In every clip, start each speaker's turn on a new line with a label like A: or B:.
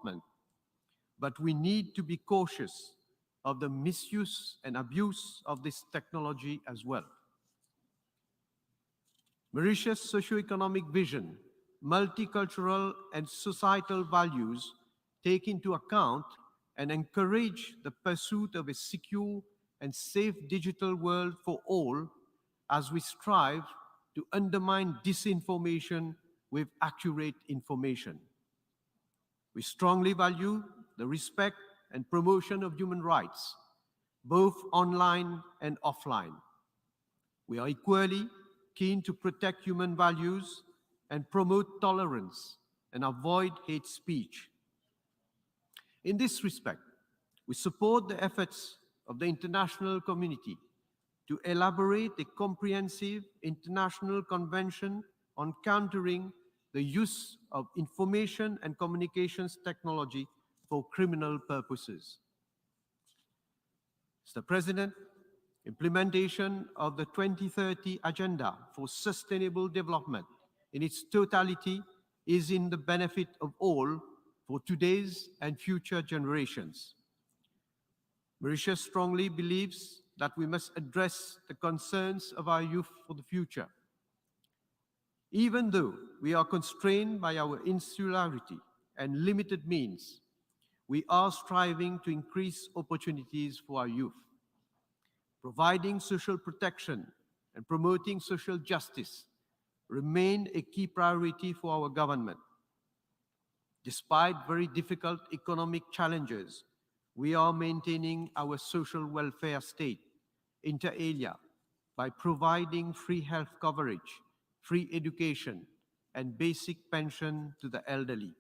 A: development, but we need to be cautious of the misuse and abuse of this technology as well. Mauritius' socio-economic vision, multicultural and societal values take into account and encourage the pursuit of a secure and safe digital world for all as we strive to undermine disinformation with accurate information. We strongly value the respect and promotion of human rights, both online and offline. We are equally keen to protect human values and promote tolerance and avoid hate speech. In this respect, we support the efforts of the international community to elaborate a comprehensive international convention on countering the use of information and communications technology for criminal purposes. Mr. President, implementation of the 2030 Agenda for Sustainable Development in its totality is in the benefit of all for today's and future generations. Mauritius strongly believes that we must address the concerns of our youth for the future. Even though we are constrained by our insularity and limited means, we are striving to increase opportunities for our youth. Providing social protection and promoting social justice remain a key priority for our government. Despite very difficult economic challenges, we are maintaining our social welfare state, inter alia, by providing free health coverage, free education, and basic pension to the elderly.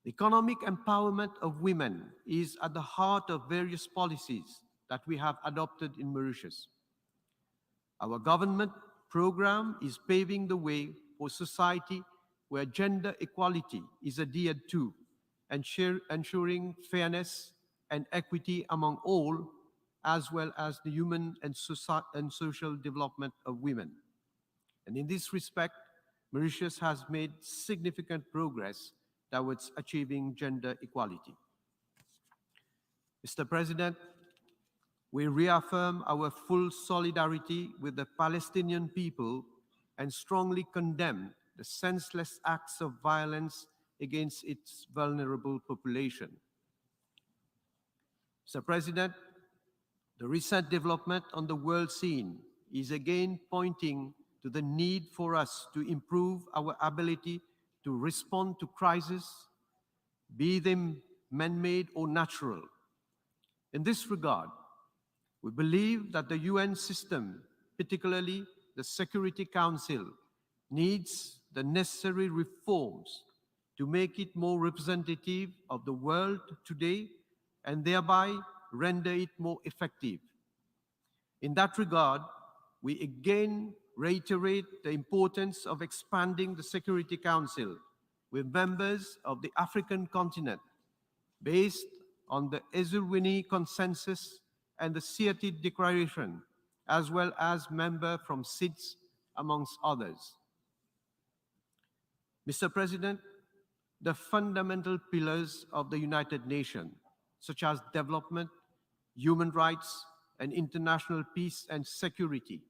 A: The economic empowerment of women is at the heart of various policies that we have adopted in Mauritius. Our government program is paving the way for society where gender equality is adhered to, ensuring fairness and equity among all, as well as the human and social development of women. And in this respect, Mauritius has made significant progress towards achieving gender equality. Mr. President, we reaffirm our full solidarity with the Palestinian people and strongly condemn the senseless acts of violence against its vulnerable population. Mr. President, the recent development on the world scene is again pointing to the need for us to improve our ability to respond to crises, be them man-made or natural. In this regard, we believe that the UN system, particularly the Security Council, needs the necessary reforms to make it more representative of the world today and thereby render it more effective. In that regard, we again reiterate the importance of expanding the Security Council with members of the African continent based on the Eswatini Consensus and the Seattle Declaration, as well as members from SIDS, amongst others. Mr. President, the fundamental pillars of the United Nations, such as development, human rights, and international peace and security,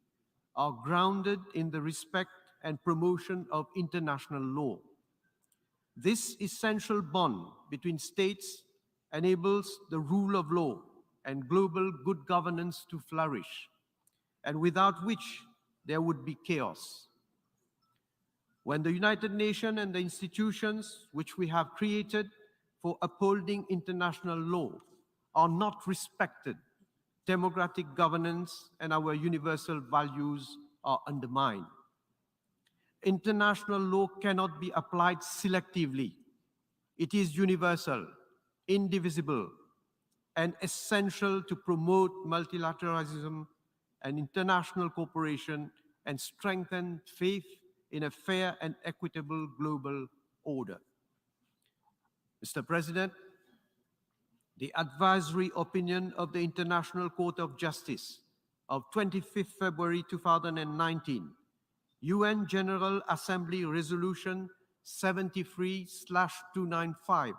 A: are grounded in the respect and promotion of international law. This essential bond between states enables the rule of law and global good governance to flourish, and without which there would be chaos. When the United Nations and the institutions which we have created for upholding international law are not respected, democratic governance and our universal values are undermined. International law cannot be applied selectively. It is universal, indivisible, and essential to promote multilateralism and international cooperation and strengthen faith in a fair and equitable global order. Mr. President, the advisory opinion of the International Court of Justice of 25th February 2019, UN General Assembly Resolution 73/295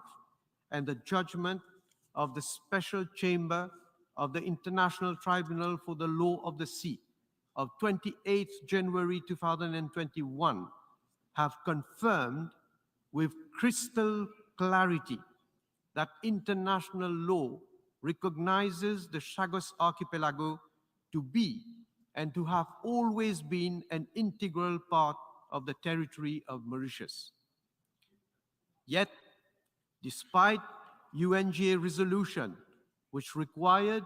A: and the judgment of the Special Chamber of the International Tribunal for the Law of the Sea of 28th January 2021 have confirmed with crystal clarity that international law recognizes the Chagos Archipelago to be and to have always been an integral part of the territory of Mauritius. Yet, despite UNGA resolution, which required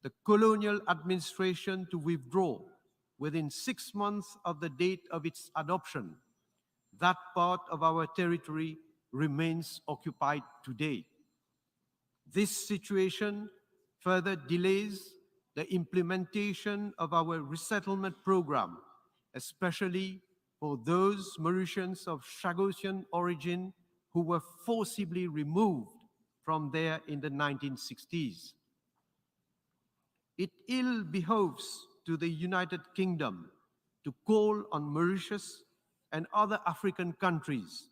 A: the colonial administration to withdraw within 6 months of the date of its adoption, that part of our territory remains occupied today. This situation further delays the implementation of our resettlement program, especially for those Mauritians of Chagosian origin who were forcibly removed from there in the 1960s. It ill behoves to the United Kingdom to call on Mauritius and other African countries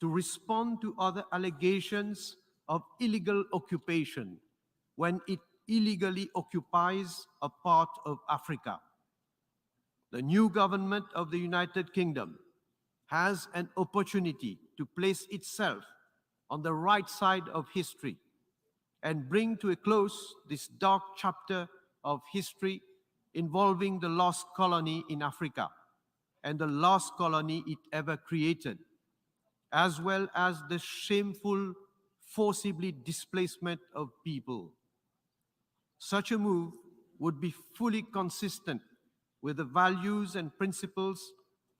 A: to respond to other allegations of illegal occupation when it illegally occupies a part of Africa. The new government of the United Kingdom has an opportunity to place itself on the right side of history and bring to a close this dark chapter of history involving the lost colony in Africa and the last colony it ever created, as well as the shameful, forcibly displacement of people. Such a move would be fully consistent with the values and principles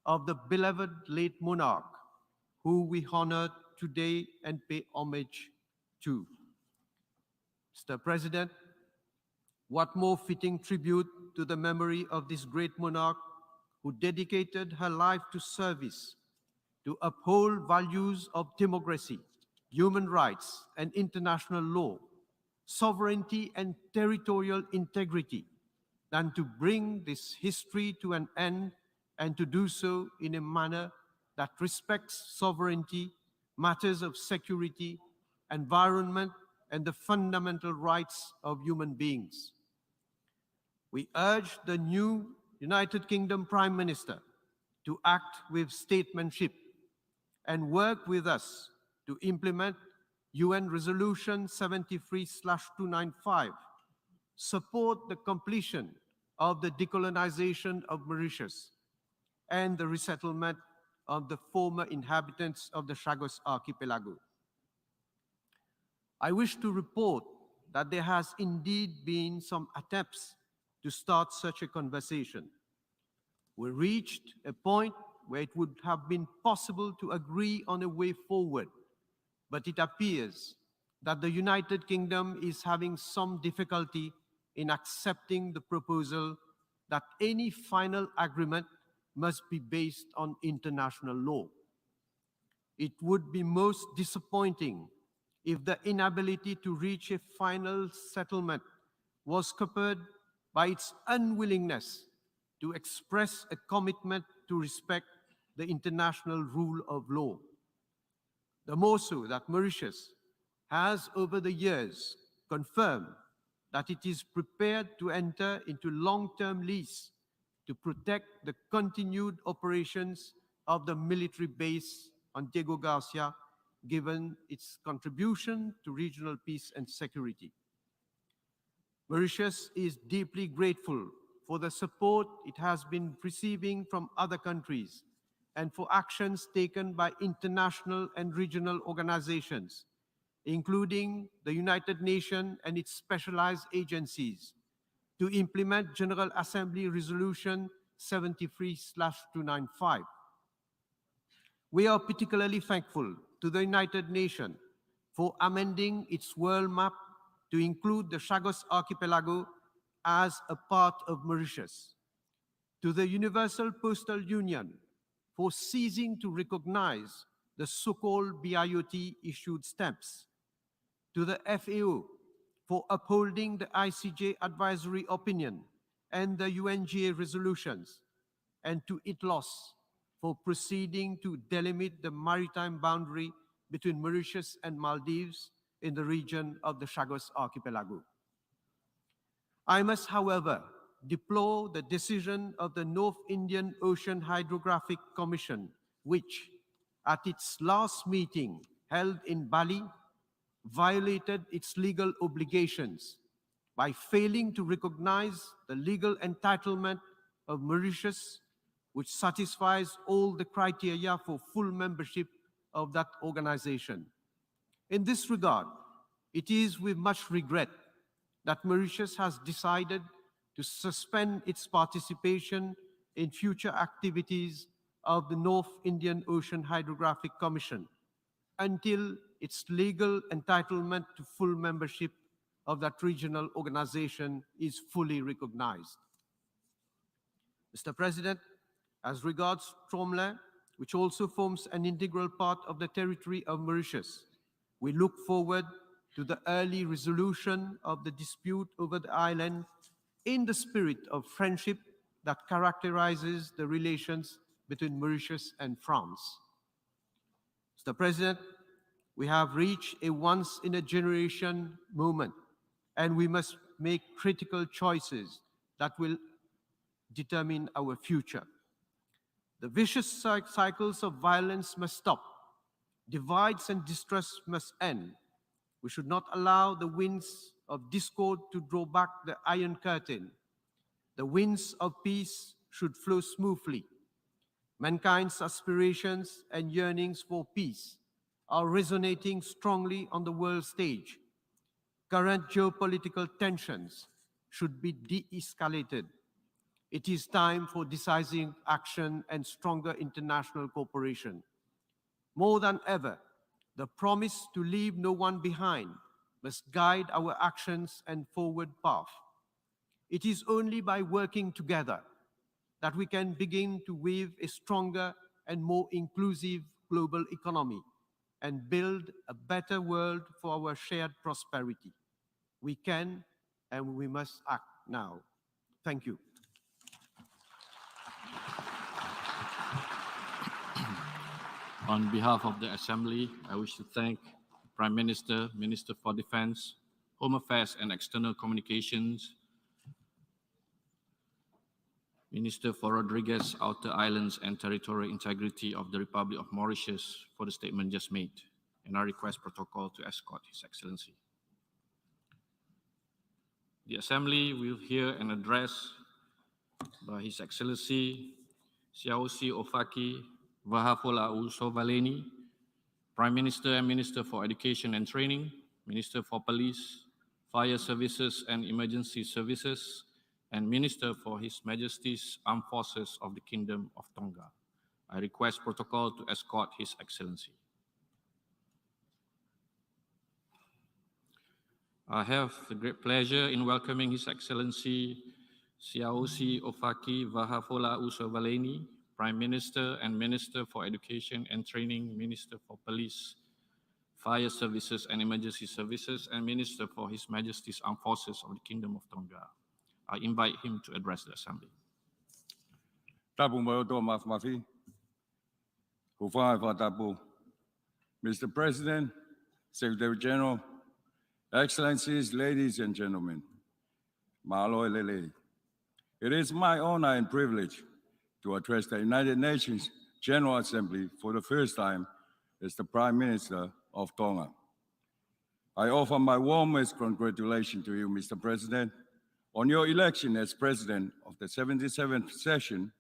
A: of the beloved late monarch, who we honor today and pay homage to. Mr. President, what more fitting tribute to the memory of this great monarch who dedicated her life to service, to uphold values of democracy, human rights, and international law, sovereignty and territorial integrity, than to bring this history to an end and to do so in a manner that respects sovereignty, matters of security, environment, and the fundamental rights of human beings. We urge the new United Kingdom Prime Minister to act with statesmanship and work with us to implement UN Resolution 73/295, support the completion of the decolonization of Mauritius and the resettlement of the former inhabitants of the Chagos Archipelago. I wish to report that there has indeed been some attempts to start such a conversation. We reached a point where it would have been possible to agree on a way forward, but it appears that the United Kingdom is having some difficulty in accepting the proposal that any final agreement must be based on international law. It would be most disappointing if the inability to reach a final settlement was coupled by its unwillingness to express a commitment to respect the international rule of law. The more so that Mauritius has over the years confirmed that it is prepared to enter into long-term lease to protect the continued operations of the military base on Diego Garcia, given its contribution to regional peace and security. Mauritius is deeply grateful for the support it has been receiving from other countries and for actions taken by international and regional organizations, including the United Nations and its specialized agencies, to implement General Assembly Resolution 73/295. We are particularly thankful to the United Nations for amending its world map to include the Chagos Archipelago as a part of Mauritius, to the Universal Postal Union for ceasing to recognize the so-called BIOT-issued stamps, to the FAO for upholding the ICJ advisory opinion and the UNGA resolutions, and to ITLOS for proceeding to delimit the maritime boundary between Mauritius and Maldives in the region of the Chagos Archipelago. I must, however, deplore the decision of the North Indian Ocean Hydrographic Commission, which, at its last meeting held in Bali, violated its legal obligations by failing to recognize the legal entitlement of Mauritius, which satisfies all the criteria for full membership of that organization. In this regard, it is with much regret that Mauritius has decided to suspend its participation in future activities of the North Indian Ocean Hydrographic Commission until its legal entitlement to full membership of that regional organization is fully recognized. Mr. President, as regards Tromley, which also forms an integral part of the territory of Mauritius, we look forward to the early resolution of the dispute over the island in the spirit of friendship that characterizes the relations between Mauritius and France. Mr. President, we have reached a once-in-a-generation moment, and we must make critical choices that will determine our future. The vicious cycles of violence must stop. Divides and distrust must end. We should not allow the winds of discord to draw back the Iron Curtain. The winds of peace should flow smoothly. Mankind's aspirations and yearnings for peace are resonating strongly on the world stage. Current geopolitical tensions should be de-escalated. It is time for decisive action and stronger international cooperation. More than ever, the promise to leave no one behind must guide our actions and forward path. It is only by working together that we can begin to weave a stronger and more inclusive global economy and build a better world for our shared prosperity. We can and we must act now. Thank you.
B: On behalf of the Assembly, I wish to thank the Prime Minister, Minister for Defense, Home Affairs and External Communications, Minister for Rodriguez, Outer Islands and Territorial Integrity of the Republic of Mauritius for the statement just made, and I request protocol to escort His Excellency. The Assembly will hear an address by His Excellency Siaosi Ofaki Vahafola Usovaleni, Prime Minister and Minister for Education and Training, Minister for Police, Fire Services and Emergency Services, and Minister for His Majesty's Armed Forces of the Kingdom of Tonga. I request protocol to escort His Excellency. I have the great pleasure in welcoming His Excellency Siaosi Ofaki Vahafola Usovaleni, Prime Minister and Minister for Education and Training, Minister for Police, Fire Services and Emergency Services, and Minister for His Majesty's Armed Forces of the Kingdom of Tonga. I invite him to address the Assembly.
C: Mr. President, Secretary General, Excellencies, ladies and gentlemen, Mahalo Lele. It is my honor and privilege to address the United Nations General Assembly for the first time as the Prime Minister of Tonga. I offer my warmest congratulations to you, Mr. President, on your election as President of the 77th session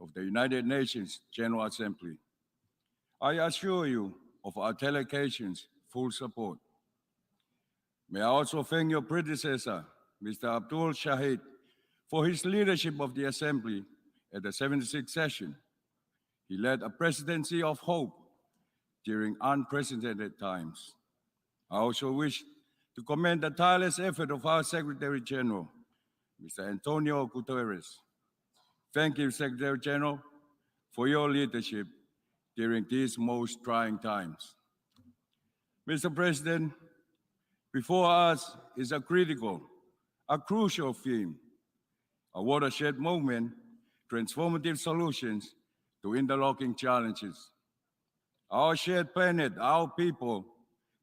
C: of the United Nations General Assembly. I assure you of our delegation's full support. May I also thank your predecessor, Mr. Abdul Shahid, for his leadership of the Assembly at the 76th session. He led a presidency of hope during unprecedented times. I also wish to commend the tireless effort of our Secretary General, Mr. Antonio Guterres. Thank you, Secretary General, for your leadership during these most trying times. Mr. President, before us is a crucial theme, a watershed moment, transformative solutions to interlocking challenges. Our shared planet, our people,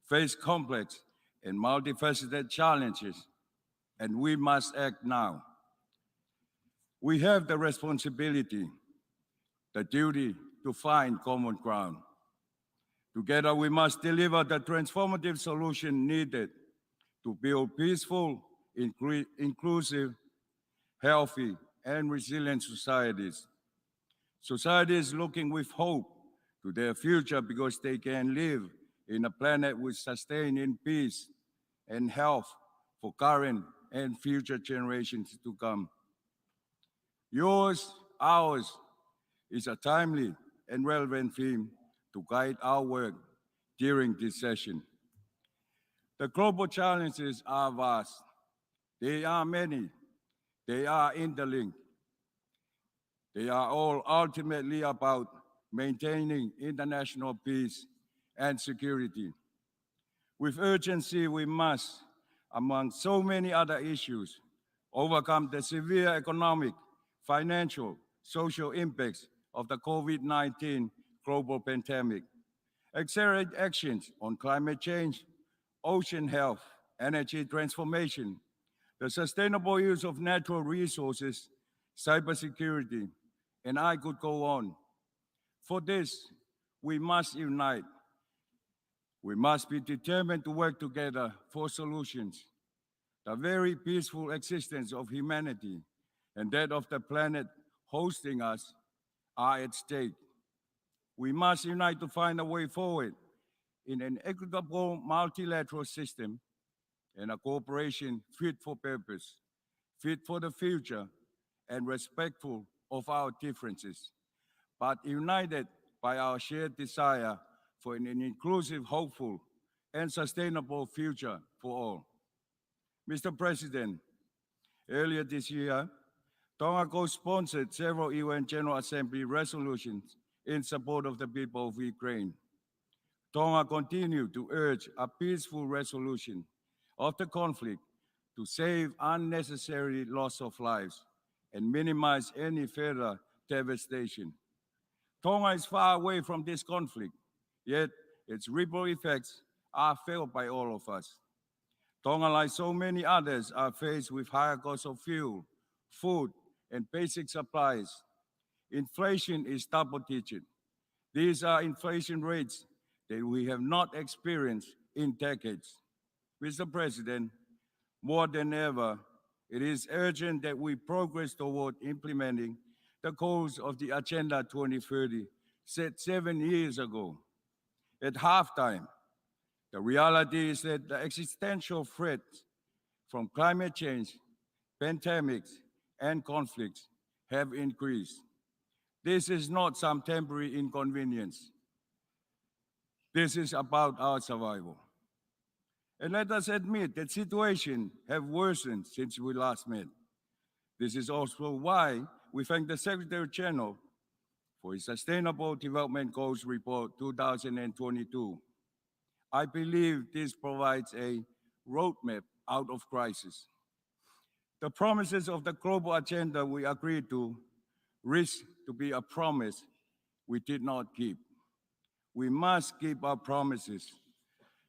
C: face complex and multifaceted challenges, and we must act now. We have the responsibility, the duty to find common ground. Together, we must deliver the transformative solution needed to build peaceful, inclusive, healthy, and resilient societies. Societies looking with hope to their future because they can live in a planet with sustaining peace and health for current and future generations to come. Yours, ours, is a timely and relevant theme to guide our work during this session. The global challenges are vast. They are many. They are interlinked. They are all ultimately about maintaining international peace and security. With urgency, we must, among so many other issues, overcome the severe economic, financial, social impacts of the COVID-19 global pandemic, accelerate actions on climate change, ocean health, energy transformation, the sustainable use of natural resources, cybersecurity, and I could go on. For this, we must unite. We must be determined to work together for solutions. The very peaceful existence of humanity and that of the planet hosting us are at stake. We must unite to find a way forward in an equitable multilateral system and a cooperation fit for purpose, fit for the future, and respectful of our differences, but united by our shared desire for an inclusive, hopeful, and sustainable future for all. Mr. President, earlier this year, Tonga co-sponsored several UN General Assembly resolutions in support of the people of Ukraine. Tonga continued to urge a peaceful resolution of the conflict to save unnecessary loss of lives and minimize any further devastation. Tonga is far away from this conflict, yet its ripple effects are felt by all of us. Tonga, like so many others, are faced with higher costs of fuel, food, and basic supplies. Inflation is double-digit. These are inflation rates that we have not experienced in decades. Mr. President, more than ever, it is urgent that we progress toward implementing the goals of the Agenda 2030 set 7 years ago. At halftime, the reality is that the existential threats from climate change, pandemics, and conflicts have increased. This is not some temporary inconvenience. This is about our survival. And let us admit that situations have worsened since we last met. This is also why we thank the Secretary General for his Sustainable Development Goals Report 2022. I believe this provides a roadmap out of crisis. The promises of the global agenda we agreed to risk to be a promise we did not keep. We must keep our promises,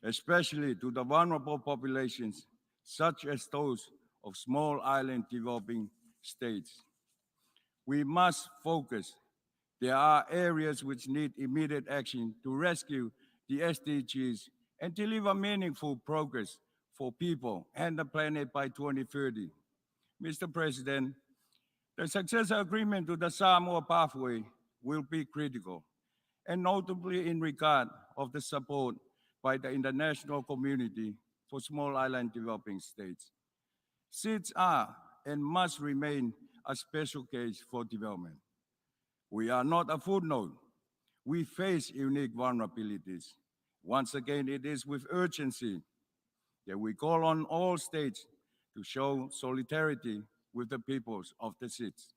C: especially to the vulnerable populations, such as those of small island developing states. We must focus. There are areas which need immediate action to rescue the SDGs and deliver meaningful progress for people and the planet by 2030. Mr. President, the successor agreement to the Samoa pathway will be critical, and notably in regard of the support by the international community for small island developing states. SIDS are and must remain a special case for development. We are not a footnote. We face unique vulnerabilities. Once again, it is with urgency that we call on all states to show solidarity with the peoples of the SIDS.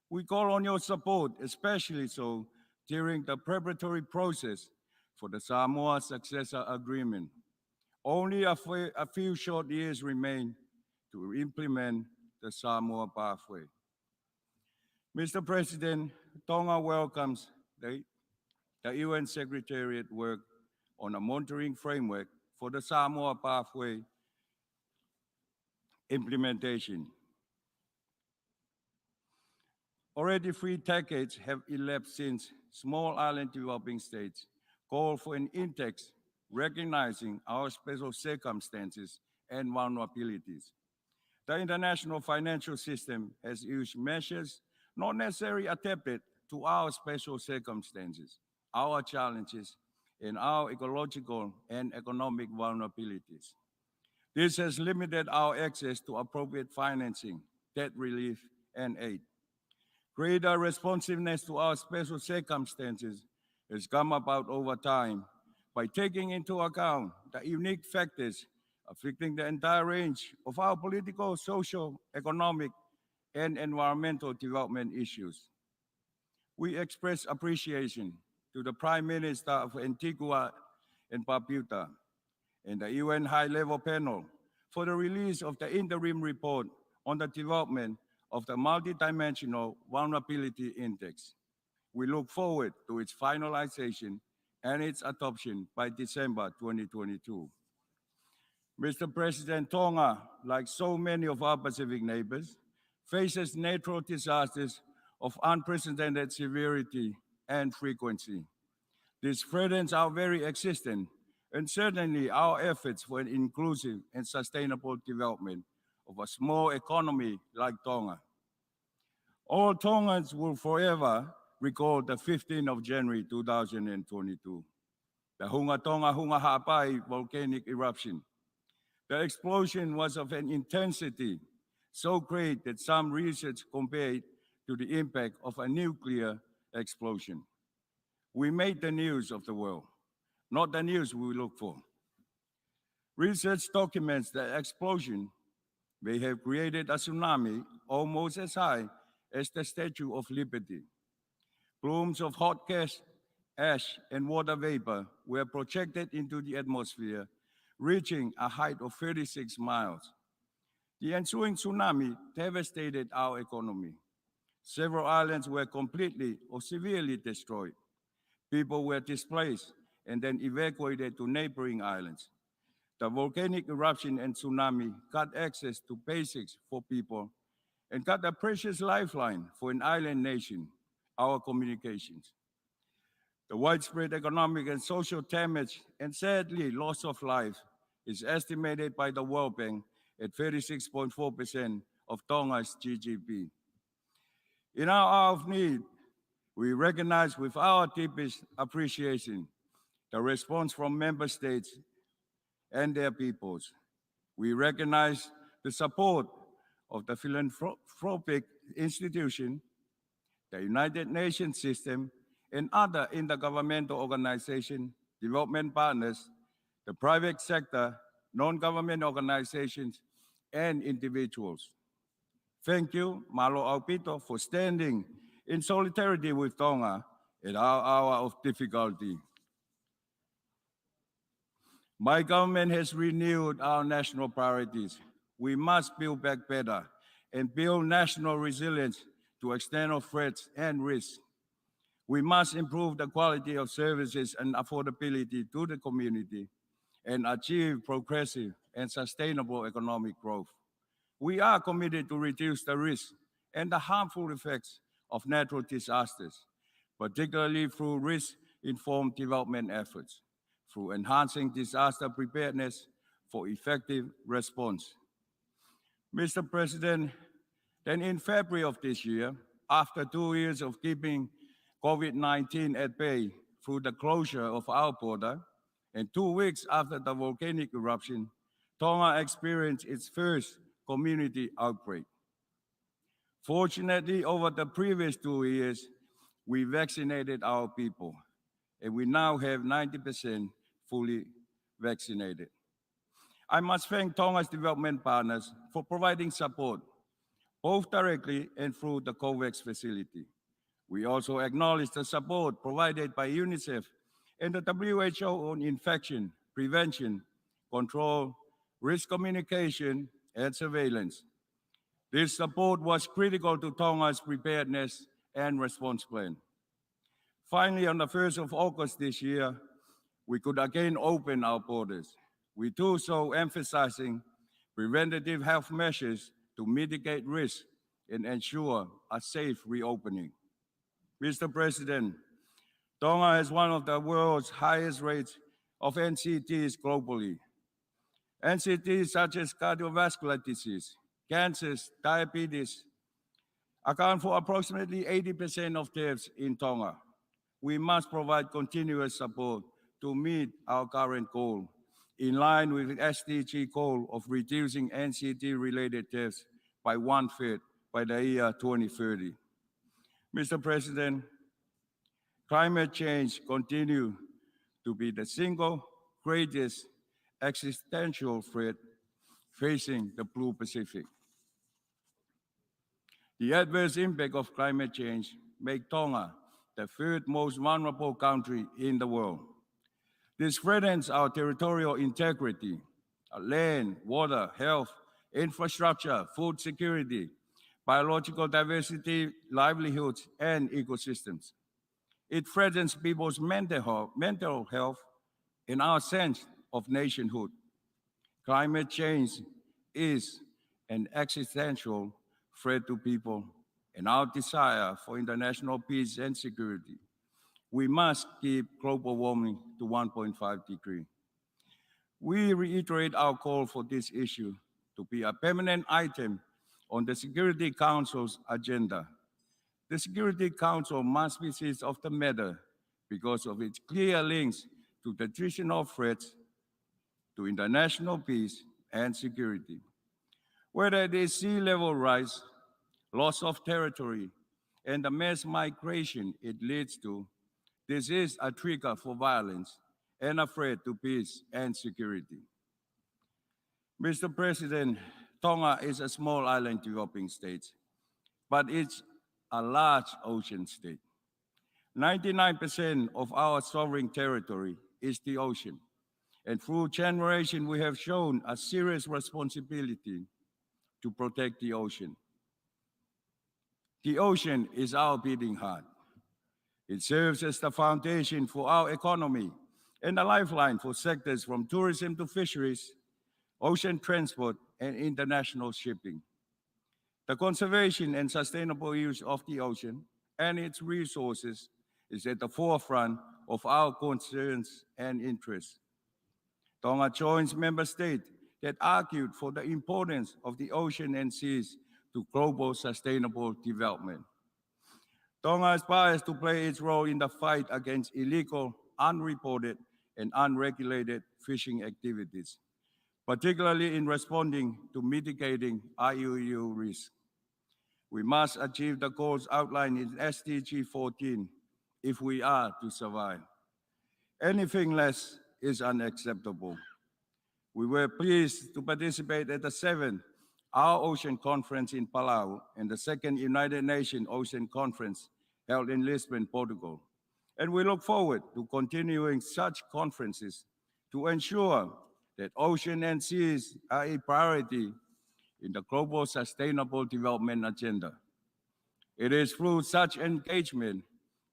C: We call on your support, especially so during the preparatory process for the Samoa successor agreement. Only a few short years remain to implement the Samoa pathway. Mr. President, Tonga welcomes the UN Secretariat work on a monitoring framework for the Samoa Pathway implementation. Already 3 decades have elapsed since small island developing states called for an index recognizing our special circumstances and vulnerabilities. The international financial system has used measures not necessarily adapted to our special circumstances, our challenges, and our ecological and economic vulnerabilities. This has limited our access to appropriate financing, debt relief, and aid. Greater responsiveness to our special circumstances has come about over time by taking into account the unique factors affecting the entire range of our political, social, economic, and environmental development issues. We express appreciation to the Prime Minister of Antigua and Barbuda and the UN High-Level Panel for the release of the interim report on the development of the Multidimensional Vulnerability Index. We look forward to its finalization and its adoption by December 2022. Mr. President, Tonga, like so many of our Pacific neighbors, faces natural disasters of unprecedented severity and frequency. This threatens our very existence and certainly our efforts for an inclusive and sustainable development of a small economy like Tonga. All Tongans will forever recall the 15th of January 2022, the Hunga Tonga Hunga Ha'apai volcanic eruption. The explosion was of an intensity so great that some research compared to the impact of a nuclear explosion. We made the news of the world, not the news we look for. Research documents the explosion may have created a tsunami almost as high as the Statue of Liberty. Plumes of hot gas, ash, and water vapor were projected into the atmosphere, reaching a height of 36 miles. The ensuing tsunami devastated our economy. Several islands were completely or severely destroyed. People were displaced and then evacuated to neighboring islands. The volcanic eruption and tsunami cut access to basics for people and cut a precious lifeline for an island nation, our communications. The widespread economic and social damage and sadly loss of life is estimated by the World Bank at 36.4% of Tonga's GDP. In our hour of need, we recognize with our deepest appreciation the response from member states and their peoples. We recognize the support of the philanthropic institution, the United Nations system, and other intergovernmental organizations, development partners, the private sector, non-government organizations, and individuals. Thank you, Malo Aupito, for standing in solidarity with Tonga at our hour of difficulty. My government has renewed our national priorities. We must build back better and build national resilience to external threats and risks. We must improve the quality of services and affordability to the community and achieve progressive and sustainable economic growth. We are committed to reduce the risk and the harmful effects of natural disasters, particularly through risk-informed development efforts, through enhancing disaster preparedness for effective response. Mr. President, then in February of this year, after 2 years of keeping COVID-19 at bay through the closure of our border, and 2 weeks after the volcanic eruption, Tonga experienced its first community outbreak. Fortunately, over the previous 2 years, we vaccinated our people, and we now have 90% fully vaccinated. I must thank Tonga's development partners for providing support, both directly and through the COVAX facility. We also acknowledge the support provided by UNICEF and the WHO on infection, prevention, control, risk communication, and surveillance. This support was critical to Tonga's preparedness and response plan. Finally, on the 1st of August this year, we could again open our borders. We do so emphasizing preventative health measures to mitigate risk and ensure a safe reopening. Mr. President, Tonga has one of the world's highest rates of NCTs globally. NCTs such as cardiovascular disease, cancers, diabetes account for approximately 80% of deaths in Tonga. We must provide continuous support to meet our current goal, in line with the SDG goal of reducing NCT-related deaths by 1/5 by the year 2030. Mr. President, climate change continues to be the single greatest existential threat facing the Blue Pacific. The adverse impact of climate change makes Tonga the third most vulnerable country in the world. This threatens our territorial integrity, our land, water, health, infrastructure, food security, biological diversity, livelihoods, and ecosystems. It threatens people's mental health and our sense of nationhood. Climate change is an existential threat to people and our desire for international peace and security. We must keep global warming to 1.5 degrees. We reiterate our call for this issue to be a permanent item on the Security Council's agenda. The Security Council must be seized of the matter because of its clear links to the traditional threats to international peace and security. Whether it is sea level rise, loss of territory, and the mass migration it leads to, this is a trigger for violence and a threat to peace and security. Mr. President, Tonga is a small island developing state, but it's a large ocean state. 99% of our sovereign territory is the ocean, and through generation we have shown a serious responsibility to protect the ocean. The ocean is our beating heart. It serves as the foundation for our economy and a lifeline for sectors from tourism to fisheries, ocean transport, and international shipping. The conservation and sustainable use of the ocean and its resources is at the forefront of our concerns and interests. Tonga joins member states that argued for the importance of the ocean and seas to global sustainable development. Tonga aspires to play its role in the fight against illegal, unreported, and unregulated fishing activities, particularly in responding to mitigating IUU risks. We must achieve the goals outlined in SDG 14 if we are to survive. Anything less is unacceptable. We were pleased to participate at the 7th Our Ocean Conference in Palau and the 2nd United Nations Ocean Conference held in Lisbon, Portugal. And we look forward to continuing such conferences to ensure that ocean and seas are a priority in the global sustainable development agenda. It is through such engagement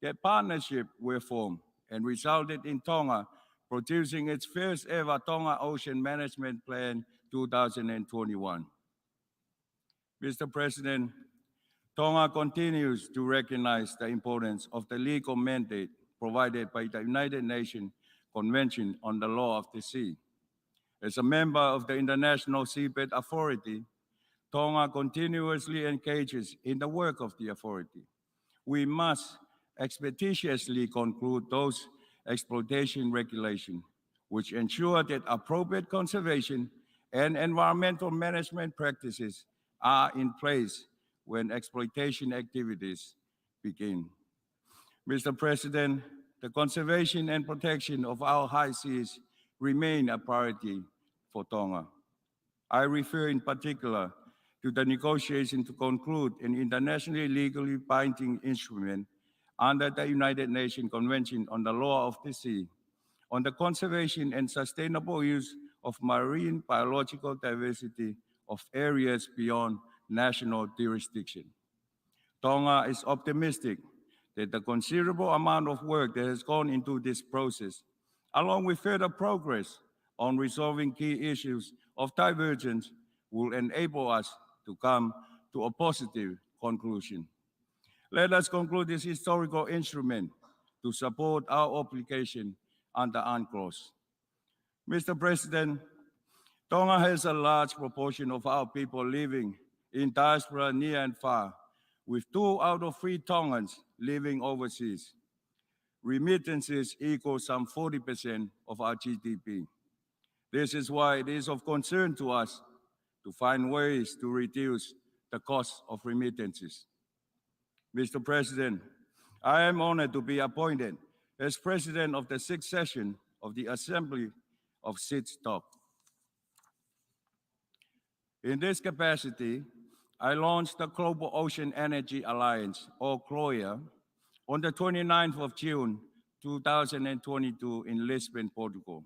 C: that partnership were formed and resulted in Tonga producing its first ever Tonga Ocean Management Plan 2021. Mr. President, Tonga continues to recognize the importance of the legal mandate provided by the United Nations Convention on the Law of the Sea. As a member of the International Seabed Authority, Tonga continuously engages in the work of the authority. We must expeditiously conclude those exploitation regulations which ensure that appropriate conservation and environmental management practices are in place when exploitation activities begin. Mr. President, the conservation and protection of our high seas remain a priority for Tonga. I refer in particular to the negotiation to conclude an internationally legally binding instrument under the United Nations Convention on the Law of the Sea on the conservation and sustainable use of marine biological diversity of areas beyond national jurisdiction. Tonga is optimistic that the considerable amount of work that has gone into this process, along with further progress on resolving key issues of divergence, will enable us to come to a positive conclusion. Let us conclude this historical instrument to support our obligation under UNCLOS. Mr. President, Tonga has a large proportion of our people living in diaspora near and far, with 2 out of 3 Tongans living overseas. Remittances equal some 40% of our GDP. This is why it is of concern to us to find ways to reduce the cost of remittances. Mr. President, I am honored to be appointed as President of the 6th session of the Assembly of SIDS-TOP. In this capacity, I launched the Global Ocean Energy Alliance, or CLOIA, on the 29th of June, 2022 in Lisbon, Portugal.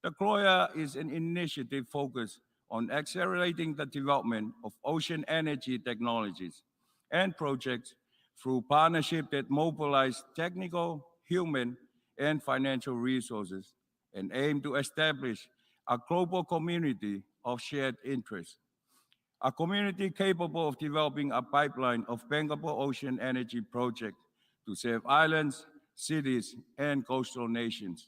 C: The CLOIA is an initiative focused on accelerating the development of ocean energy technologies and projects through partnerships that mobilize technical, human, and financial resources and aim to establish a global community of shared interests. A community capable of developing a pipeline of bankable ocean energy projects to serve islands, cities, and coastal nations.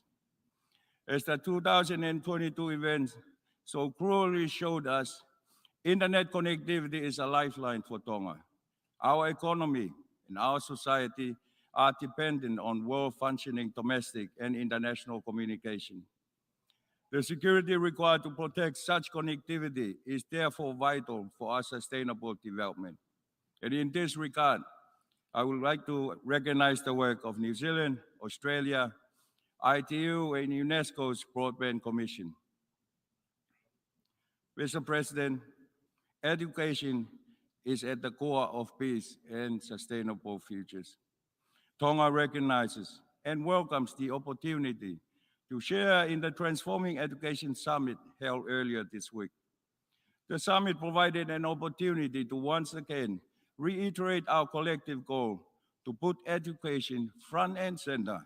C: As the 2022 events so cruelly showed us, internet connectivity is a lifeline for Tonga. Our economy and our society are dependent on well-functioning domestic and international communication. The security required to protect such connectivity is therefore vital for our sustainable development. And in this regard, I would like to recognize the work of New Zealand, Australia, ITU, and UNESCO's Broadband Commission. Mr. President, education is at the core of peace and sustainable futures. Tonga recognizes and welcomes the opportunity to share in the Transforming Education Summit held earlier this week. The summit provided an opportunity to once again reiterate our collective goal to put education front and center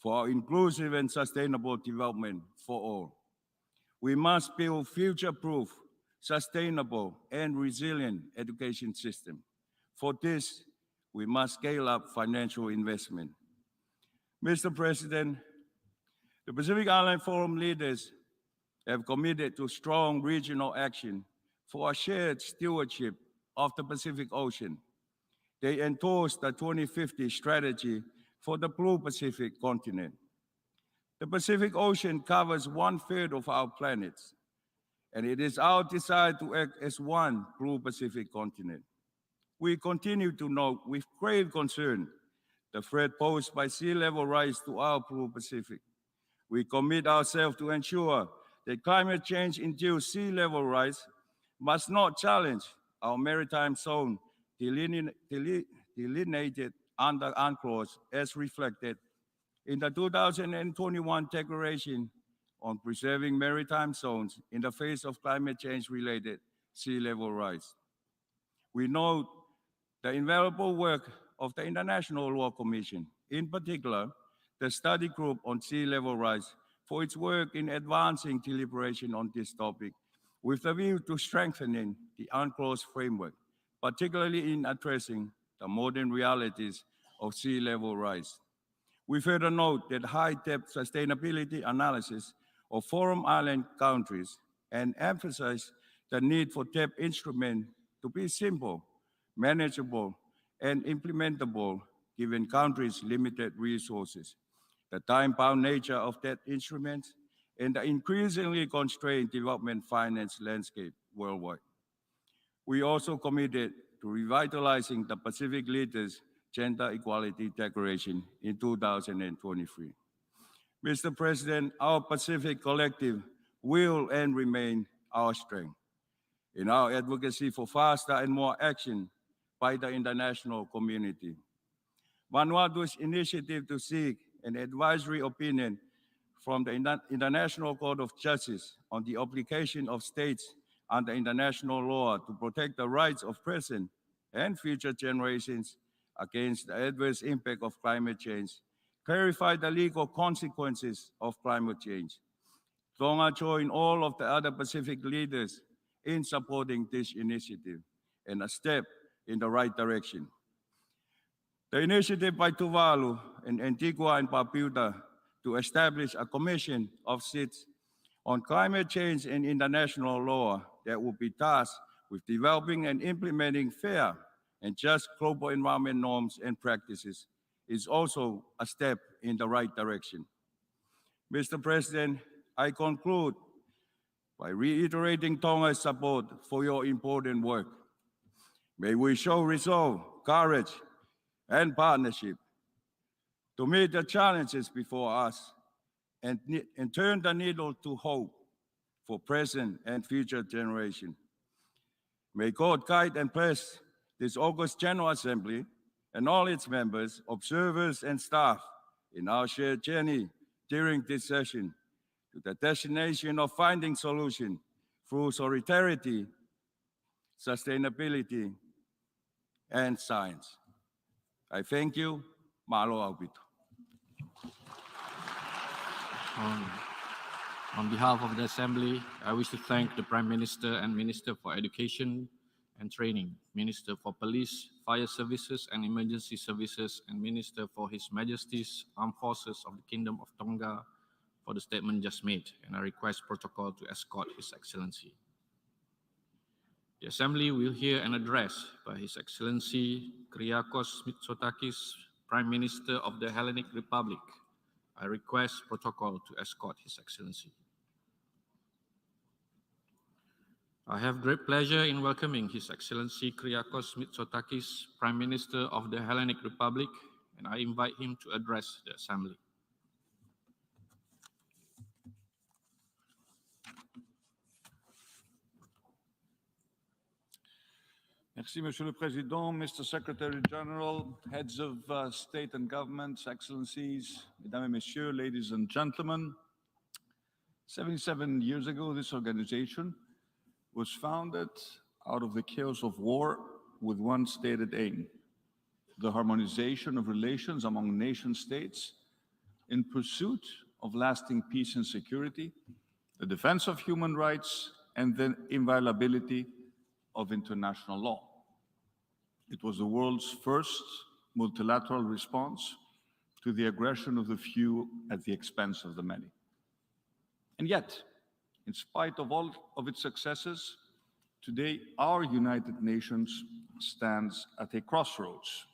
C: for our inclusive and sustainable development for all. We must build future-proof, sustainable, and resilient education system. For this, we must scale up financial investment. Mr. President, the Pacific Island Forum leaders have committed to strong regional action for a shared stewardship of the Pacific Ocean. They endorsed the 2050 strategy for the Blue Pacific continent. The Pacific Ocean covers 1/3 of our planet, and it is our desire to act as one Blue Pacific continent. We continue to note with grave concern the threat posed by sea level rise to our Blue Pacific. We commit ourselves to ensure that climate change-induced sea level rise must not challenge our maritime zone delineated under UNCLOS as reflected in the 2021 Declaration on Preserving Maritime Zones in the face of climate change-related sea level rise. We note the invaluable work of the International Law Commission, in particular, the study group on sea level rise, for its work in advancing deliberation on this topic with a view to strengthening the UNCLOS framework, particularly in addressing the modern realities of sea level rise. We further note that high-depth sustainability analysis of Forum Island countries and emphasize the need for TEP instruments to be simple, manageable, and implementable given countries' limited resources, the time-bound nature of that instrument, and the increasingly constrained development finance landscape worldwide. We also committed to revitalizing the Pacific Leaders' Gender Equality Declaration in 2023. Mr. President, our Pacific collective will and remain our strength in our advocacy for faster and more action by the international community. Vanuatu's initiative to seek an advisory opinion from the International Court of Justice on the obligation of states under international law to protect the rights of present and future generations against the adverse impact of climate change, clarify the legal consequences of climate change. Tonga joined all of the other Pacific leaders in supporting this initiative and a step in the right direction. The initiative by Tuvalu and Antigua and Barbuda to establish a commission of seats on climate change and international law that will be tasked with developing and implementing fair and just global environment norms and practices is also a step in the right direction. Mr. President, I conclude by reiterating Tonga's support for your important work. May we show resolve, courage, and partnership to meet the challenges before us and turn the needle to hope for present and future generations. May God guide and bless this August General Assembly and all its members, observers, and staff in our shared journey during this session to the destination of finding solutions through solidarity, sustainability, and science. I thank you. Malo Albito.
B: On behalf of the Assembly, I wish to thank the Prime Minister and Minister for Education and Training, Minister for Police, Fire Services and Emergency Services, and Minister for His Majesty's Armed Forces of the Kingdom of Tonga for the statement just made, and I request protocol to escort His Excellency. The Assembly will hear an address by His Excellency Kyriakos Mitsotakis, Prime Minister of the Hellenic Republic. I request protocol to escort His Excellency. I have great pleasure in welcoming His Excellency Kyriakos Mitsotakis, Prime Minister of the Hellenic Republic, and I invite him to address the Assembly.
D: Merci, Monsieur le Président, Mr. Secretary General, heads of state and governments, excellencies, mesdames et messieurs, ladies and gentlemen. 77 years ago, this organization was founded out of the chaos of war with one stated aim: the harmonization of relations among nation states in pursuit of lasting peace and security, the defense of human rights, and the inviolability of international law. It was the world's first multilateral response to the aggression of the few at the expense of the many. And yet, in spite of all of its successes, today our United Nations stands at a crossroads.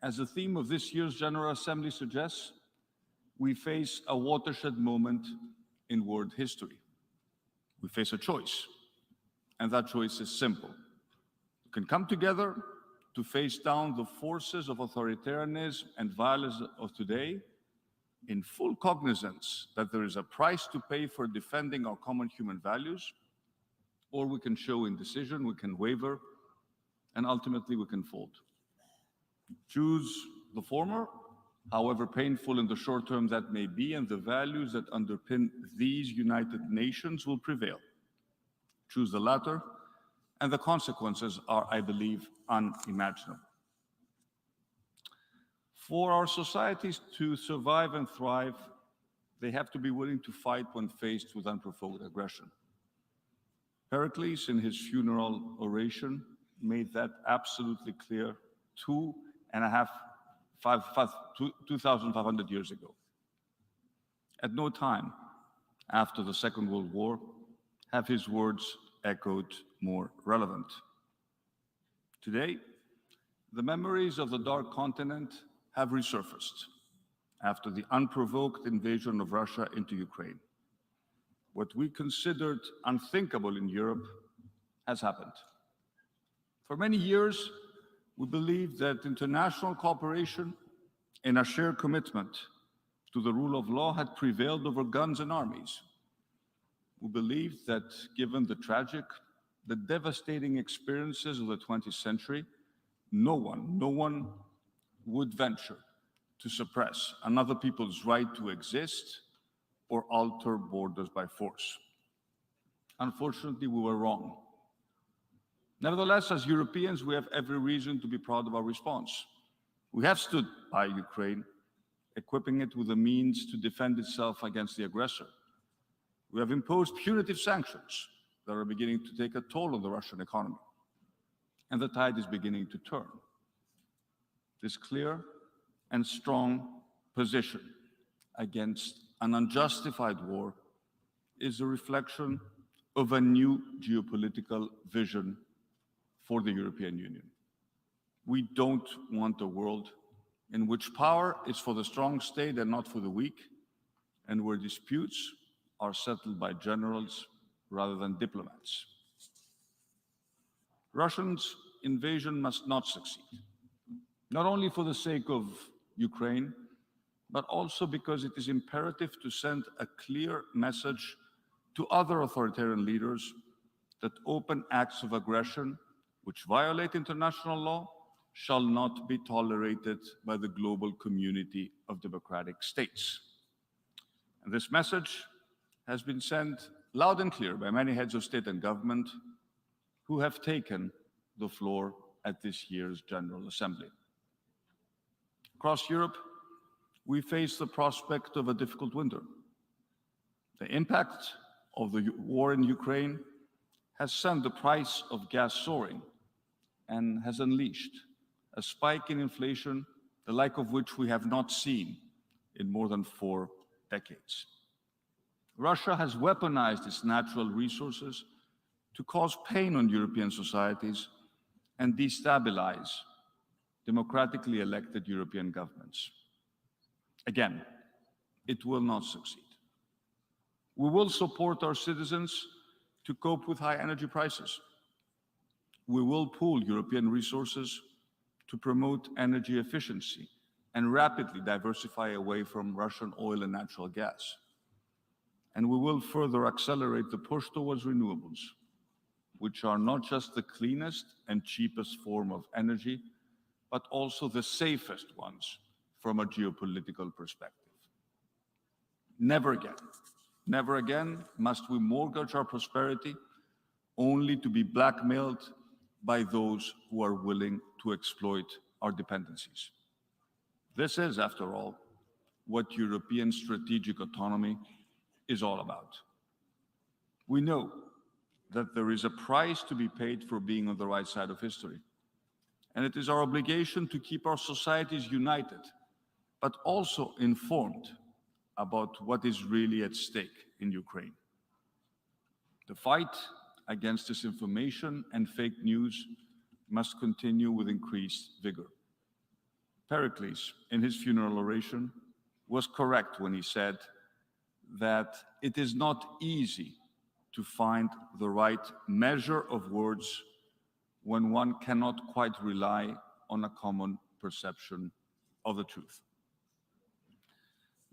D: As the theme of this year's General Assembly suggests, we face a watershed moment in world history. We face a choice, and that choice is simple. We can come together to face down the forces of authoritarianism and violence of today in full cognizance that there is a price to pay for defending our common human values, or we can show indecision, we can waver, and ultimately we can fold. Choose the former, however painful in the short term that may be, and the values that underpin these United Nations will prevail. Choose the latter, and the consequences are, I believe, unimaginable. For our societies to survive and thrive, they have to be willing to fight when faced with unprovoked aggression. Pericles, in his funeral oration, made that absolutely clear 2,500 years ago. At no time after the Second World War have his words echoed more relevant. Today, the memories of the Dark Continent have resurfaced after the unprovoked invasion of Russia into Ukraine. What we considered unthinkable in Europe has happened. For many years, we believed that international cooperation and a shared commitment to the rule of law had prevailed over guns and armies. We believed that given the tragic, the devastating experiences of the 20th century, no one would venture to suppress another people's right to exist or alter borders by force. Unfortunately, we were wrong. Nevertheless, as Europeans, we have every reason to be proud of our response. We have stood by Ukraine, equipping it with the means to defend itself against the aggressor. We have imposed punitive sanctions that are beginning to take a toll on the Russian economy. And the tide is beginning to turn. This clear and strong position against an unjustified war is a reflection of a new geopolitical vision for the European Union. We don't want a world in which power is for the strong state and not for the weak, and where disputes are settled by generals rather than diplomats. Russia's invasion must not succeed, not only for the sake of Ukraine, but also because it is imperative to send a clear message to other authoritarian leaders that open acts of aggression which violate international law shall not be tolerated by the global community of democratic states. And this message has been sent loud and clear by many heads of state and government who have taken the floor at this year's General Assembly. Across Europe, we face the prospect of a difficult winter. The impact of the war in Ukraine has sent the price of gas soaring and has unleashed a spike in inflation, the like of which we have not seen in more than 4 decades. Russia has weaponized its natural resources to cause pain on European societies and destabilize democratically elected European governments. Again, it will not succeed. We will support our citizens to cope with high energy prices. We will pool European resources to promote energy efficiency and rapidly diversify away from Russian oil and natural gas. And we will further accelerate the push towards renewables, which are not just the cleanest and cheapest form of energy, but also the safest ones from a geopolitical perspective. Never again must we mortgage our prosperity only to be blackmailed by those who are willing to exploit our dependencies. This is, after all, what European strategic autonomy is all about. We know that there is a price to be paid for being on the right side of history, and it is our obligation to keep our societies united, but also informed about what is really at stake in Ukraine. The fight against disinformation and fake news must continue with increased vigor. Pericles, in his funeral oration, was correct when he said that it is not easy to find the right measure of words when one cannot quite rely on a common perception of the truth.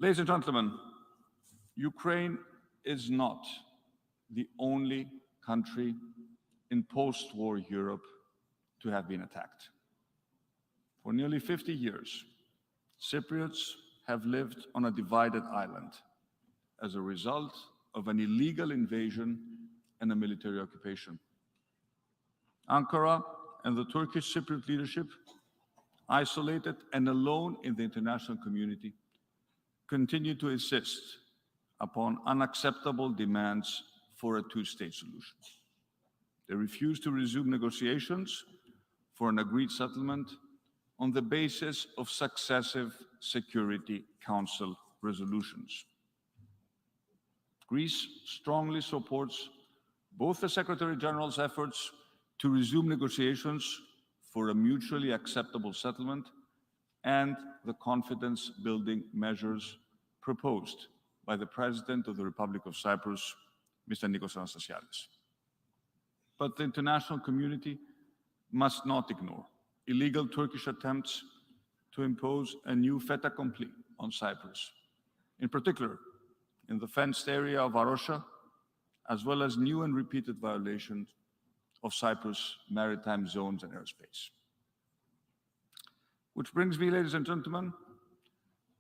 D: Ladies and gentlemen, Ukraine is not the only country in post-war Europe to have been attacked. For nearly 50 years, Cypriots have lived on a divided island as a result of an illegal invasion and a military occupation. Ankara and the Turkish Cypriot leadership, isolated and alone in the international community, continue to insist upon unacceptable demands for a two-state solution. They refuse to resume negotiations for an agreed settlement on the basis of successive Security Council resolutions. Greece strongly supports both the Secretary General's efforts to resume negotiations for a mutually acceptable settlement and the confidence-building measures proposed by the President of the Republic of Cyprus, Mr. Nikos Anastasiadis. But the international community must not ignore illegal Turkish attempts to impose a new fait accompli on Cyprus, in particular in the fenced area of Varosha, as well as new and repeated violations of Cyprus' maritime zones and airspace. Which brings me, ladies and gentlemen,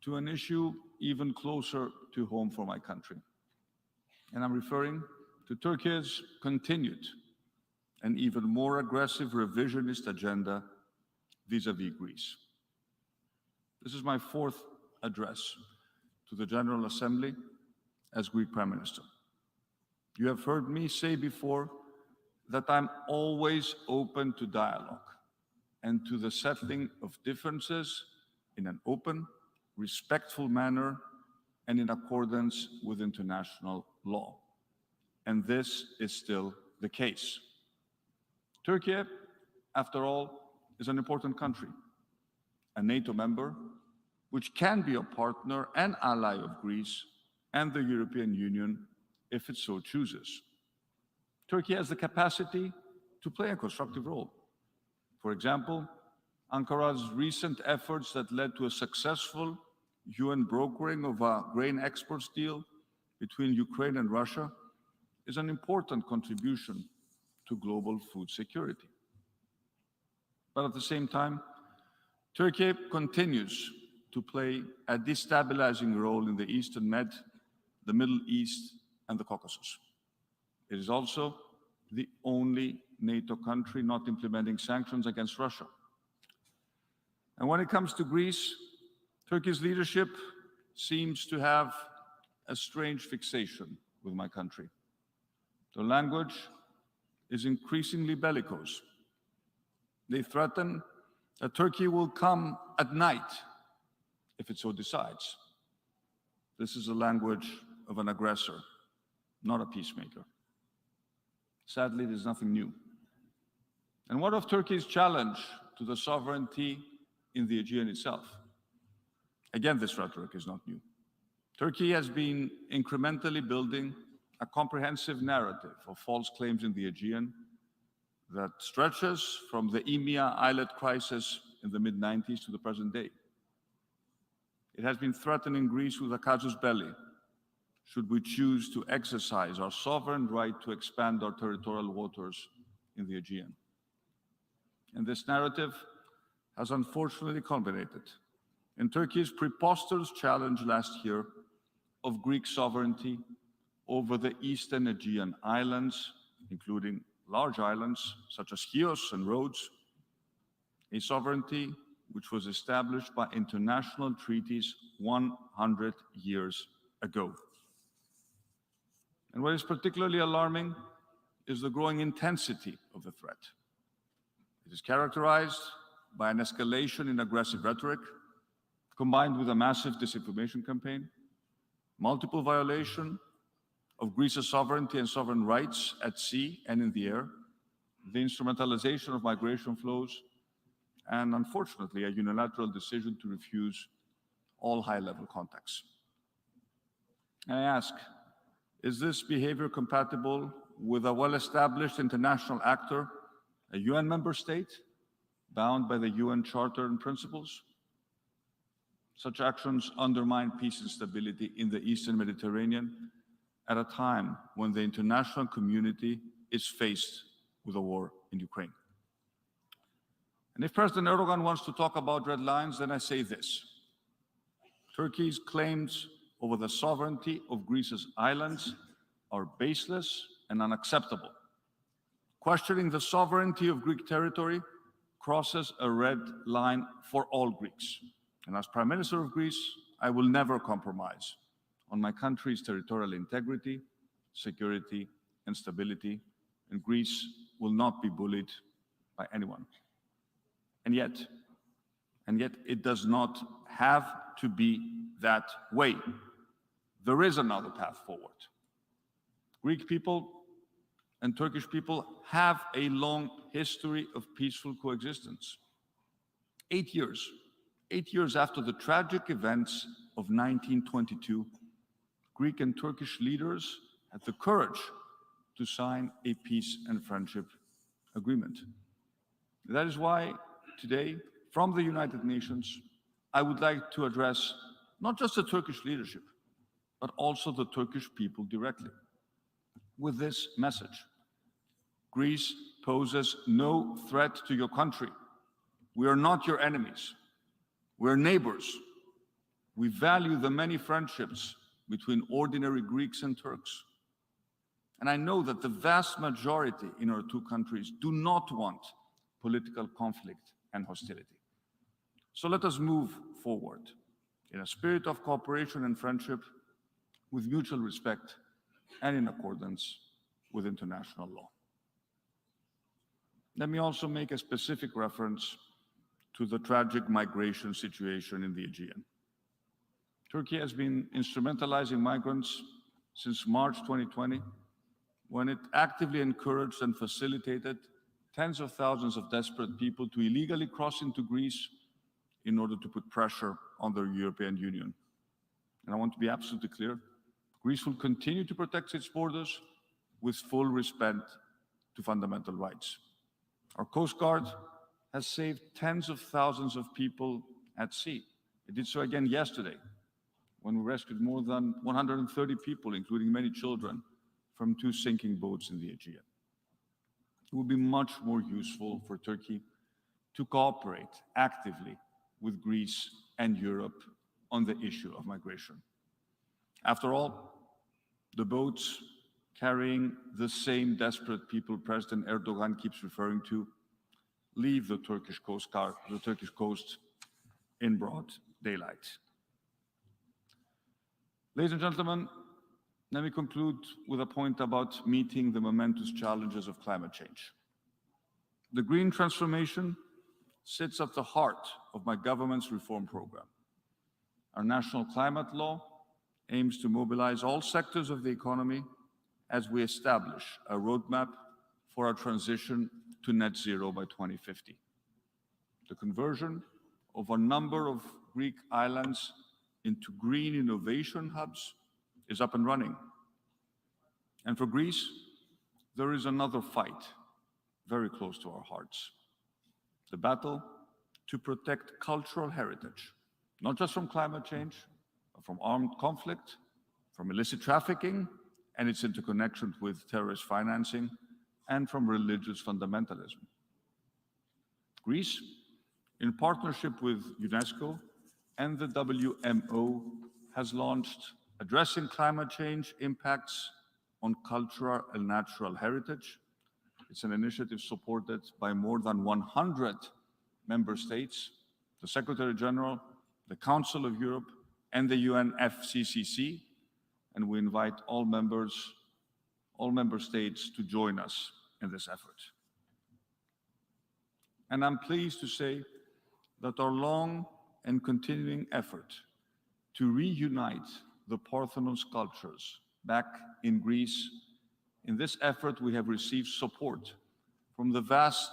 D: to an issue even closer to home for my country. And I'm referring to Turkey's continued and even more aggressive revisionist agenda vis-à-vis Greece. This is my fourth address to the General Assembly as Greek Prime Minister. You have heard me say before that I'm always open to dialogue and to the settling of differences in an open, respectful manner and in accordance with international law. And this is still the case. Turkey, after all, is an important country, a NATO member, which can be a partner and ally of Greece and the European Union if it so chooses. Turkey has the capacity to play a constructive role. For example, Ankara's recent efforts that led to a successful UN brokering of a grain exports deal between Ukraine and Russia is an important contribution to global food security. But at the same time, Turkey continues to play a destabilizing role in the Eastern Med, the Middle East, and the Caucasus. It is also the only NATO country not implementing sanctions against Russia. And when it comes to Greece, Turkey's leadership seems to have a strange fixation with my country. The language is increasingly bellicose. They threaten that Turkey will come at night if it so decides. This is the language of an aggressor, not a peacemaker. Sadly, there's nothing new. And what of Turkey's challenge to the sovereignty in the Aegean itself? Again, this rhetoric is not new. Turkey has been incrementally building a comprehensive narrative of false claims in the Aegean that stretches from the EMEA islet crisis in the mid-90s to the present day. It has been threatening Greece with a casus belli, should we choose to exercise our sovereign right to expand our territorial waters in the Aegean. And this narrative has unfortunately culminated in Turkey's preposterous challenge last year of Greek sovereignty over the eastern Aegean islands, including large islands such as Chios and Rhodes, a sovereignty which was established by international treaties 100 years ago. And what is particularly alarming is the growing intensity of the threat. It is characterized by an escalation in aggressive rhetoric, combined with a massive disinformation campaign, multiple violation of Greece's sovereignty and sovereign rights at sea and in the air, the instrumentalization of migration flows, and unfortunately, a unilateral decision to refuse all high-level contacts. I ask, is this behavior compatible with a well-established international actor, a UN member state, bound by the UN Charter and principles? Such actions undermine peace and stability in the Eastern Mediterranean at a time when the international community is faced with a war in Ukraine. And if President Erdogan wants to talk about red lines, then I say this. Turkey's claims over the sovereignty of Greece's islands are baseless and unacceptable. Questioning the sovereignty of Greek territory crosses a red line for all Greeks. And as Prime Minister of Greece, I will never compromise on my country's territorial integrity, security, and stability, and Greece will not be bullied by anyone. And yet it does not have to be that way. There is another path forward. Greek people and Turkish people have a long history of peaceful coexistence. 8 years after the tragic events of 1922, Greek and Turkish leaders had the courage to sign a peace and friendship agreement. That is why today, from the United Nations, I would like to address not just the Turkish leadership, but also the Turkish people directly with this message. Greece poses no threat to your country. We are not your enemies. We're neighbors. We value the many friendships between ordinary Greeks and Turks. And I know that the vast majority in our two countries do not want political conflict and hostility. So let us move forward in a spirit of cooperation and friendship, with mutual respect and in accordance with international law. Let me also make a specific reference to the tragic migration situation in the Aegean. Turkey has been instrumentalizing migrants since March 2020, when it actively encouraged and facilitated tens of thousands of desperate people to illegally cross into Greece in order to put pressure on the European Union. And I want to be absolutely clear, Greece will continue to protect its borders with full respect to fundamental rights. Our Coast Guard has saved tens of thousands of people at sea. It did so again yesterday, when we rescued more than 130 people, including many children, from two sinking boats in the Aegean. It would be much more useful for Turkey to cooperate actively with Greece and Europe on the issue of migration. After all, the boats carrying the same desperate people President Erdogan keeps referring to leave the Turkish coast in broad daylight. Ladies and gentlemen, let me conclude with a point about meeting the momentous challenges of climate change. The green transformation sits at the heart of my government's reform program. Our national climate law aims to mobilize all sectors of the economy as we establish a roadmap for our transition to net zero by 2050. The conversion of a number of Greek islands into green innovation hubs is up and running. And for Greece, there is another fight very close to our hearts. The battle to protect cultural heritage, not just from climate change, but from armed conflict, from illicit trafficking and its interconnection with terrorist financing, and from religious fundamentalism. Greece, in partnership with UNESCO and the WMO, has launched Addressing Climate Change Impacts on Cultural and Natural Heritage. It's an initiative supported by more than 100 member states, the Secretary General, the Council of Europe, and the UNFCCC, and we invite all member states to join us in this effort. And I'm pleased to say that our long and continuing effort to reunite the Parthenon sculptures back in Greece, in this effort we have received support from the vast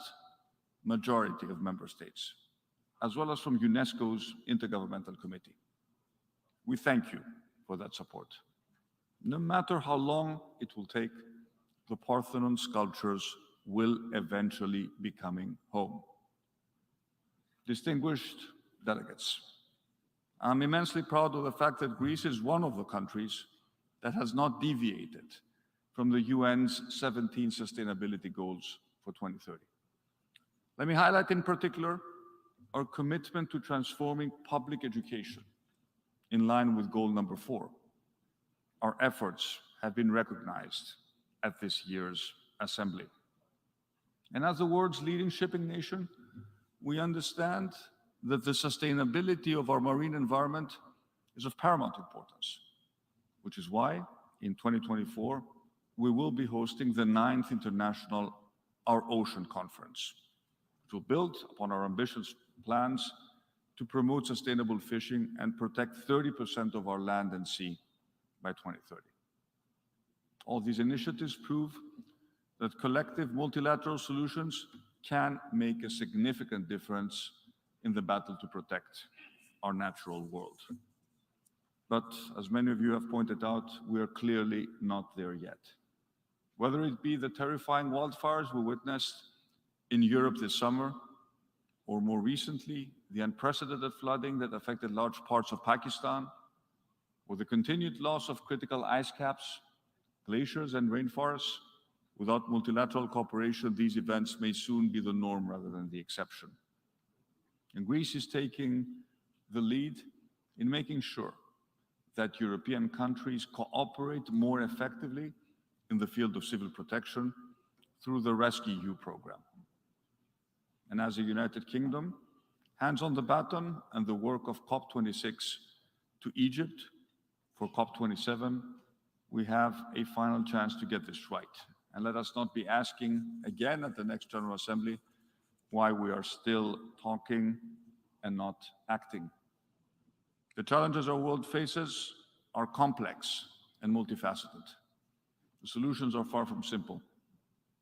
D: majority of member states, as well as from UNESCO's Intergovernmental Committee. We thank you for that support. No matter how long it will take, the Parthenon sculptures will eventually be coming home. Distinguished delegates, I'm immensely proud of the fact that Greece is one of the countries that has not deviated from the UN's 17 sustainability goals for 2030. Let me highlight in particular our commitment to transforming public education in line with goal number 4. Our efforts have been recognized at this year's Assembly. And as the world's leading shipping nation, we understand that the sustainability of our marine environment is of paramount importance, which is why in 2024, we will be hosting the 9th International Our Ocean Conference, which will build upon our ambitious plans to promote sustainable fishing and protect 30% of our land and sea by 2030. All these initiatives prove that collective multilateral solutions can make a significant difference in the battle to protect our natural world. But as many of you have pointed out, we are clearly not there yet. Whether it be the terrifying wildfires we witnessed in Europe this summer, or more recently, the unprecedented flooding that affected large parts of Pakistan, or the continued loss of critical ice caps, glaciers, and rainforests, without multilateral cooperation, these events may soon be the norm rather than the exception. And Greece is taking the lead in making sure that European countries cooperate more effectively in the field of civil protection through the rescEU program. And as a United Kingdom, hands on the baton and the work of COP26 to Egypt for COP27, we have a final chance to get this right. And let us not be asking again at the next General Assembly why we are still talking and not acting. The challenges our world faces are complex and multifaceted. The solutions are far from simple.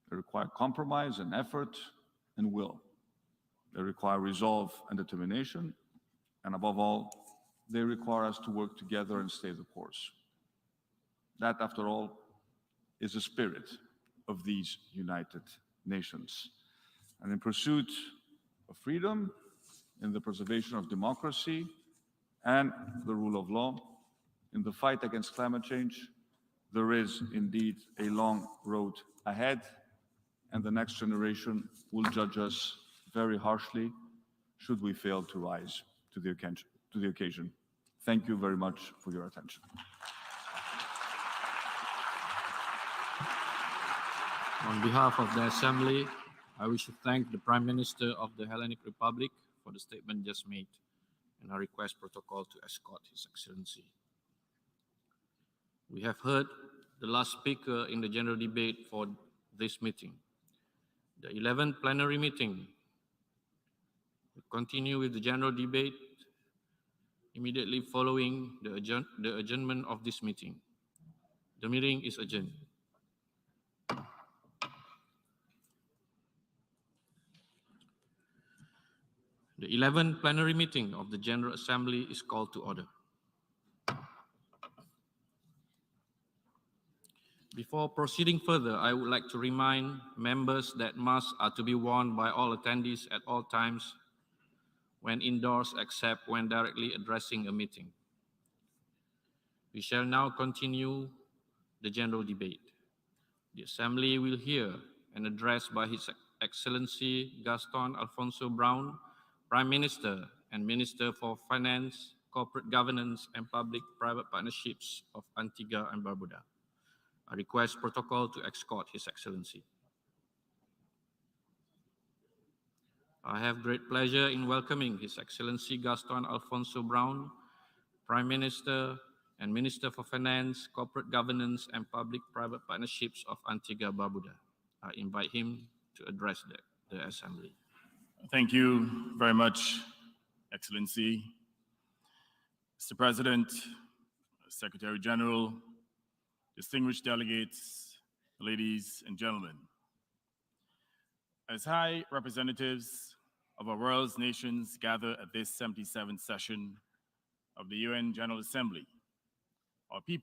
D: They require compromise and effort and will. They require resolve and determination. And above all, they require us to work together and stay the course. That, after all, is the spirit of these United Nations. And in pursuit of freedom, in the preservation of democracy and the rule of law, in the fight against climate change, there is indeed a long road ahead, and the next generation will judge us very harshly should we fail to rise to the occasion. Thank you very much for your attention.
B: On behalf of the Assembly, I wish to thank the Prime Minister of the Hellenic Republic for the statement just made, and I request protocol to escort His Excellency. We have heard the last speaker in the general debate for this meeting. The 11th plenary meeting will continue with the general debate immediately following the adjournment of this meeting. The meeting is adjourned. The 11th plenary meeting of the General Assembly is called to order. Before proceeding further, I would like to remind members that masks are to be worn by all attendees at all times when indoors, except when directly addressing a meeting. We shall now continue the general debate. The Assembly will hear an address by His Excellency Gaston Alfonso Brown, Prime Minister and Minister for Finance, Corporate Governance and Public-Private Partnerships of Antigua and Barbuda. I request protocol to escort His Excellency. I have great pleasure in welcoming His Excellency Gaston Alfonso Brown, Prime Minister and Minister for Finance, Corporate Governance and Public-Private Partnerships of Antigua and Barbuda. I invite him to address the Assembly.
E: Thank you very much, Excellency. Mr. President, Secretary General, distinguished delegates, ladies and gentlemen. As high representatives of our world's nations gather at this 77th session of the UN General Assembly, our people